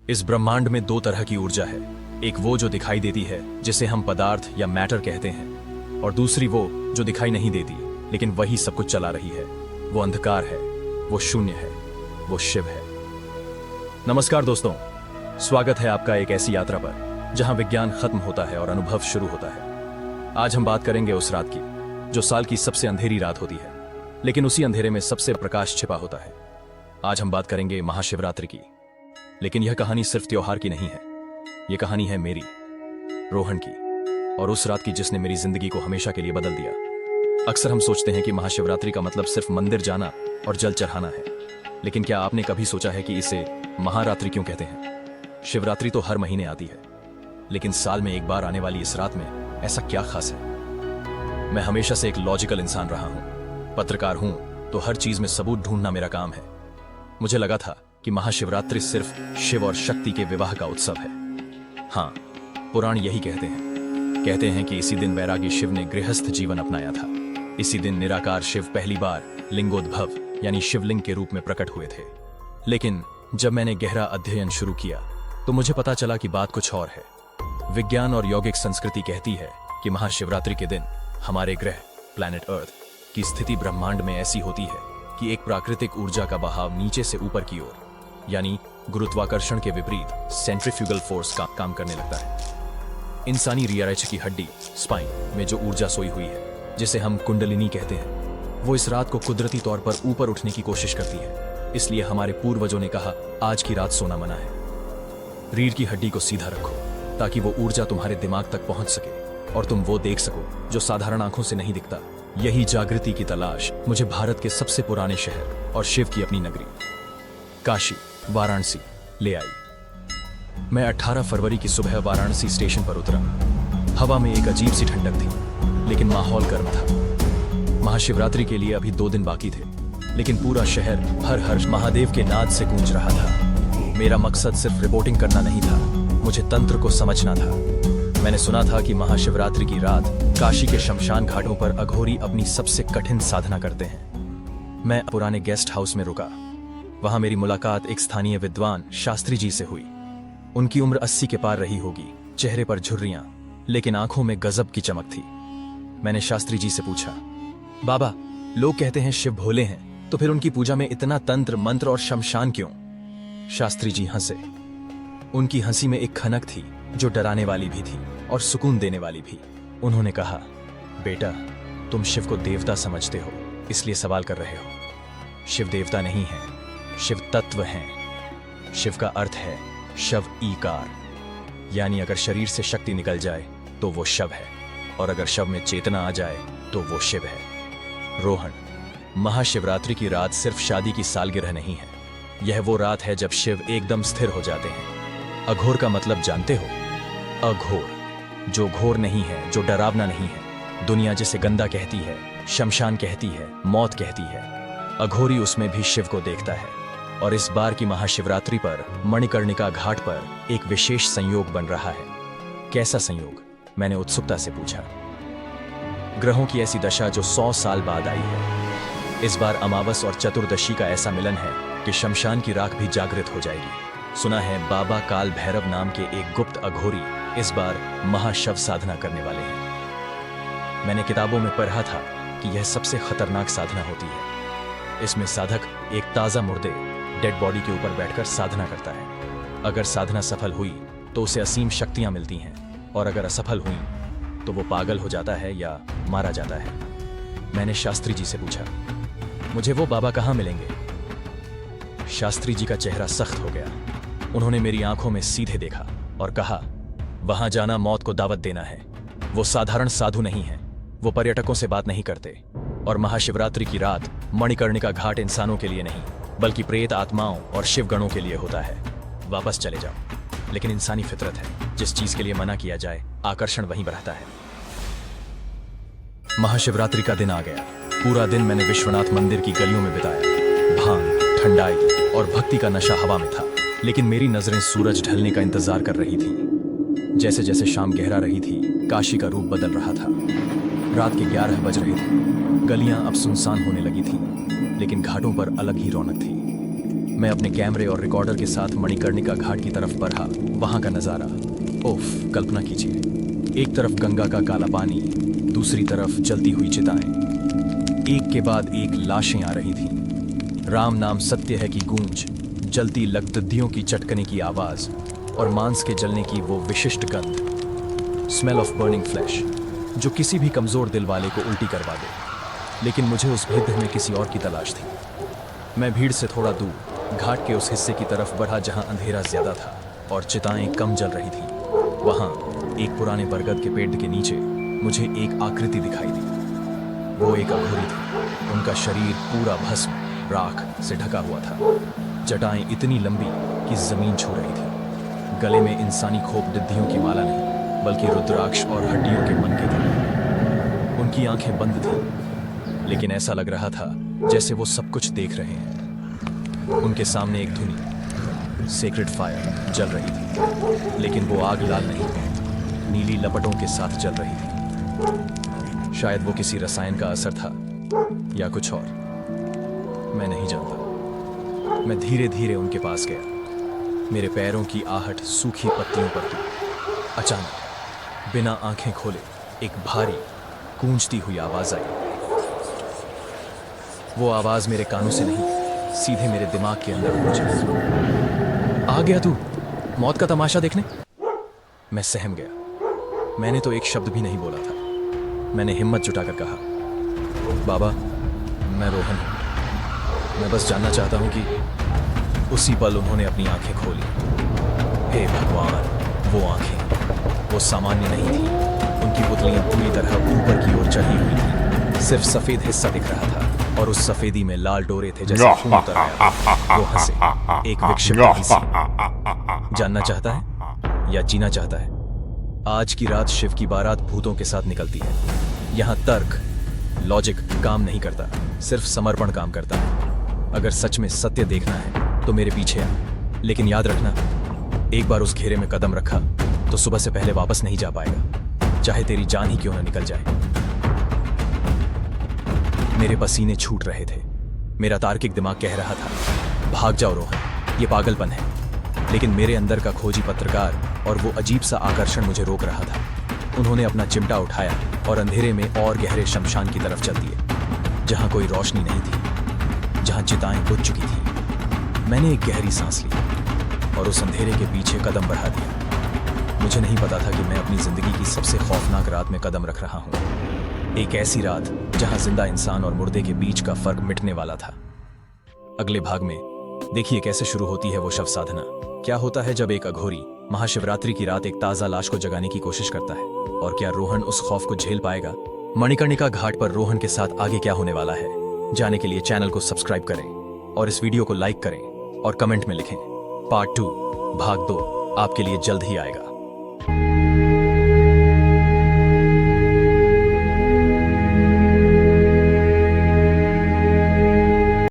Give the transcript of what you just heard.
इस ब्रह्मांड में दो तरह की ऊर्जा है। एक वो जो दिखाई देती है, जिसे हम पदार्थ या मैटर कहते हैं, और दूसरी वो जो दिखाई नहीं देती लेकिन वही सब कुछ चला रही है। वो अंधकार है, वो शून्य है, वो शिव है। नमस्कार दोस्तों, स्वागत है आपका एक ऐसी यात्रा पर जहां विज्ञान खत्म होता है और अनुभव शुरू होता है। आज हम बात करेंगे उस रात की जो साल की सबसे अंधेरी रात होती है, लेकिन उसी अंधेरे में सबसे प्रकाश छिपा होता है। आज हम बात करेंगे महाशिवरात्रि की। लेकिन यह कहानी सिर्फ त्योहार की नहीं है, यह कहानी है मेरी, रोहन की, और उस रात की जिसने मेरी जिंदगी को हमेशा के लिए बदल दिया। अक्सर हम सोचते हैं कि महाशिवरात्रि का मतलब सिर्फ मंदिर जाना और जल चढ़ाना है, लेकिन क्या आपने कभी सोचा है कि इसे महारात्रि क्यों कहते हैं? शिवरात्रि तो हर महीने आती है, लेकिन साल में एक बार आने वाली इस रात में ऐसा क्या खास है? मैं हमेशा से एक लॉजिकल इंसान रहा हूं, पत्रकार हूं, तो हर चीज में सबूत ढूंढना मेरा काम है। मुझे लगा था कि महाशिवरात्रि सिर्फ शिव और शक्ति के विवाह का उत्सव है। हाँ, पुराण यही कहते हैं कि इसी दिन वैरागी शिव ने गृहस्थ जीवन अपनाया था। इसी दिन निराकार शिव पहली बार लिंगोद्भव यानी शिवलिंग के रूप में प्रकट हुए थे। लेकिन जब मैंने गहरा अध्ययन शुरू किया तो मुझे पता चला कि बात कुछ और है। विज्ञान और यौगिक संस्कृति कहती है कि महाशिवरात्रि के दिन हमारे ग्रह प्लैनेट अर्थ की स्थिति ब्रह्मांड में ऐसी होती है कि एक प्राकृतिक ऊर्जा का बहाव नीचे से ऊपर की ओर यानी गुरुत्वाकर्षण के विपरीत सेंट्रीफ्यूगल फोर्स का काम करने लगता है। इंसानी रीढ़ की हड्डी स्पाइन में जो ऊर्जा सोई हुई है, जिसे हम कुंडलिनी कहते हैं, वो इस रात को कुदरती तौर पर ऊपर उठने की कोशिश करती है। इसलिए हमारे पूर्वजों ने कहा, आज की रात सोना मना है। रीढ़ की हड्डी को सीधा रखो ताकि वो ऊर्जा तुम्हारे दिमाग तक पहुंच सके और तुम वो देख सको जो साधारण आंखों से नहीं दिखता। यही जागृति की तलाश मुझे भारत के सबसे पुराने शहर और शिव की अपनी नगरी काशी वाराणसी ले आई। मैं 18 फरवरी की सुबह वाराणसी स्टेशन पर उतरा। हवा में एक अजीब सी ठंडक थी, लेकिन माहौल गर्म था। महाशिवरात्रि के लिए अभी 2 दिन बाकी थे, लेकिन पूरा शहर हर हर महादेव के नाद से गूंज रहा था। मेरा मकसद सिर्फ रिपोर्टिंग करना नहीं था, मुझे तंत्र को समझना था। मैंने सुना था कि महाशिवरात्रि की रात काशी के शमशान घाटों पर अघोरी अपनी सबसे कठिन साधना करते हैं। मैं पुराने गेस्ट हाउस में रुका। वहां मेरी मुलाकात एक स्थानीय विद्वान शास्त्री जी से हुई। उनकी उम्र 80 के पार रही होगी, चेहरे पर झुर्रियां, लेकिन आंखों में गजब की चमक थी। मैंने शास्त्री जी से पूछा, बाबा, लोग कहते हैं शिव भोले हैं, तो फिर उनकी पूजा में इतना तंत्र मंत्र और शमशान क्यों? शास्त्री जी हंसे। उनकी हंसी में एक खनक थी जो डराने वाली भी थी और सुकून देने वाली भी। उन्होंने कहा, बेटा, तुम शिव को देवता समझते हो, इसलिए सवाल कर रहे हो। शिव देवता नहीं है, शिव तत्व हैं। शिव का अर्थ है शव ईकार, यानी अगर शरीर से शक्ति निकल जाए तो वो शव है, और अगर शव में चेतना आ जाए तो वो शिव है। रोहन, महाशिवरात्रि की रात सिर्फ शादी की सालगिरह नहीं है, यह वो रात है जब शिव एकदम स्थिर हो जाते हैं। अघोर का मतलब जानते हो? अघोर, जो घोर नहीं है, जो डरावना नहीं है। दुनिया जिसे गंदा कहती है, शमशान कहती है, मौत कहती है, अघोरी उसमें भी शिव को देखता है। और इस बार की महाशिवरात्रि पर मणिकर्णिका घाट पर एक विशेष संयोग बन रहा है। कैसा संयोग? मैंने उत्सुकता से पूछा। ग्रहों की ऐसी दशा जो 100 साल बाद आई है। इस बार अमावस और चतुर्दशी का ऐसा मिलन है कि शमशान की राख भी जागृत हो जाएगी। सुना है बाबा काल भैरव नाम के एक गुप्त अघोरी इस बार महाशव साधना करने वाले हैं। मैंने किताबों में पढ़ा था कि यह सबसे खतरनाक साधना होती है। इसमें साधक एक ताजा मुर्दे डेड बॉडी के ऊपर बैठकर साधना करता है। अगर साधना सफल हुई तो उसे असीम शक्तियां मिलती हैं, और अगर असफल हुई तो वो पागल हो जाता है या मारा जाता है। मैंने शास्त्री जी से पूछा, मुझे वो बाबा कहाँ मिलेंगे? शास्त्री जी का चेहरा सख्त हो गया। उन्होंने मेरी आंखों में सीधे देखा और कहा, वहां जाना मौत को दावत देना है। वो साधारण साधु नहीं है, वो पर्यटकों से बात नहीं करते। और महाशिवरात्रि की रात मणिकर्णिका घाट इंसानों के लिए नहीं, बल्कि प्रेत आत्माओं और शिवगणों के लिए होता है। वापस चले जाओ। लेकिन इंसानी फितरत है, जिस चीज के लिए मना किया जाए आकर्षण वहीं बढ़ता है। महाशिवरात्रि का दिन आ गया। पूरा दिन मैंने विश्वनाथ मंदिर की गलियों में बिताया। भांग, ठंडाई और भक्ति का नशा हवा में था, लेकिन मेरी नजरें सूरज ढलने का इंतजार कर रही थी। जैसे जैसे शाम गहरा रही थी, काशी का रूप बदल रहा था। रात के 11 बज रहे थे। गलियां अब सुनसान होने लगी थी, लेकिन घाटों पर अलग ही रौनक थी। मैं अपने कैमरे और रिकॉर्डर के साथ मणिकर्णिका घाट की तरफ बढ़ा। वहां का नजारा, ओफ, कल्पना कीजिए। एक तरफ गंगा का काला पानी, दूसरी तरफ जलती हुई चिताएं। एक के बाद एक लाशें आ रही थीं। राम नाम सत्य है की गूंज, जलती लकदद्दियों की चटकने की आवाज और मांस के जलने की वो विशिष्ट गंध, स्मेल ऑफ बर्निंग फ्लैश, जो किसी भी कमजोर दिल वाले को उल्टी करवा दे। लेकिन मुझे उस भेद में किसी और की तलाश थी। मैं भीड़ से थोड़ा दूर घाट के उस हिस्से की तरफ बढ़ा जहां अंधेरा ज्यादा था और चिताएं कम जल रही थीं। वहां एक पुराने बरगद के पेड़ के नीचे मुझे एक आकृति दिखाई दी। वो एक अघोरी थी। उनका शरीर पूरा भस्म, राख से ढका हुआ था। जटाएं इतनी लंबी कि जमीन छू रही थी। गले में इंसानी खोप डिद्धियों की माला नहीं, बल्कि रुद्राक्ष और हड्डियों के मनके थे। उनकी आंखें बंद थीं, लेकिन ऐसा लग रहा था जैसे वो सब कुछ देख रहे हैं। उनके सामने एक धुनी, सेक्रेड फायर, जल रही थी, लेकिन वो आग लाल नहीं, नीली लपटों के साथ जल रही थी। शायद वो किसी रसायन का असर था या कुछ और, मैं नहीं जानता। मैं धीरे धीरे उनके पास गया। मेरे पैरों की आहट सूखी पत्तियों पर थी। अचानक, बिना आंखें खोले, एक भारी गूंजती हुई आवाज आई। वो आवाज मेरे कानों से नहीं, सीधे मेरे दिमाग के अंदर पहुंची। आ गया तू मौत का तमाशा देखने? मैं सहम गया। मैंने तो एक शब्द भी नहीं बोला था। मैंने हिम्मत जुटाकर कहा, बाबा, मैं रोहन हूं। मैं बस जानना चाहता हूं कि उसी पल उन्होंने अपनी आंखें खोली। हे भगवान, वो आंखें, वो सामान्य नहीं थी। उनकी पुतलियां पूरी तरह ऊपर की ओर चढ़ी हुई थी। सिर्फ सफेद हिस्सा दिख रहा था और उस सफेदी में लाल डोरे थे जैसे खून उतर रहा था। वो हंसे, एक विक्षिप्त हंसी। जानना चाहता है या जीना चाहता है? आज की रात शिव की बारात भूतों के साथ निकलती है। यहां तर्क, लॉजिक काम नहीं करता, सिर्फ समर्पण काम करता है। अगर सच में सत्य देखना है तो मेरे पीछे आ, लेकिन याद रखना, एक बार उस घेरे में कदम रखा तो सुबह से पहले वापस नहीं जा पाएगा, चाहे तेरी जान ही क्यों ना निकल जाए। मेरे पसीने छूट रहे थे। मेरा तार्किक दिमाग कह रहा था, भाग जाओ रोहन, ये पागलपन है। लेकिन मेरे अंदर का खोजी पत्रकार और वो अजीब सा आकर्षण मुझे रोक रहा था। उन्होंने अपना चिमटा उठाया और अंधेरे में और गहरे शमशान की तरफ चल दिए, जहां कोई रोशनी नहीं थी, जहां चिताएं बुझ चुकी थी। मैंने एक गहरी सांस ली और उस अंधेरे के पीछे कदम बढ़ा दिया। मुझे नहीं पता था कि मैं अपनी जिंदगी की सबसे खौफनाक रात में कदम रख रहा हूं। एक ऐसी रात जहां जिंदा इंसान और मुर्दे के बीच का फर्क मिटने वाला था। अगले भाग में देखिए कैसे शुरू होती है वो शव साधना। क्या होता है जब एक अघोरी महाशिवरात्रि की रात एक ताजा लाश को जगाने की कोशिश करता है, और क्या रोहन उस खौफ को झेल पाएगा? मणिकर्णिका घाट पर रोहन के साथ आगे क्या होने वाला है, जाने के लिए चैनल को सब्सक्राइब करें और इस वीडियो को लाइक करें और कमेंट में लिखें। पार्ट 2 भाग 2 आपके लिए जल्द ही आएगा।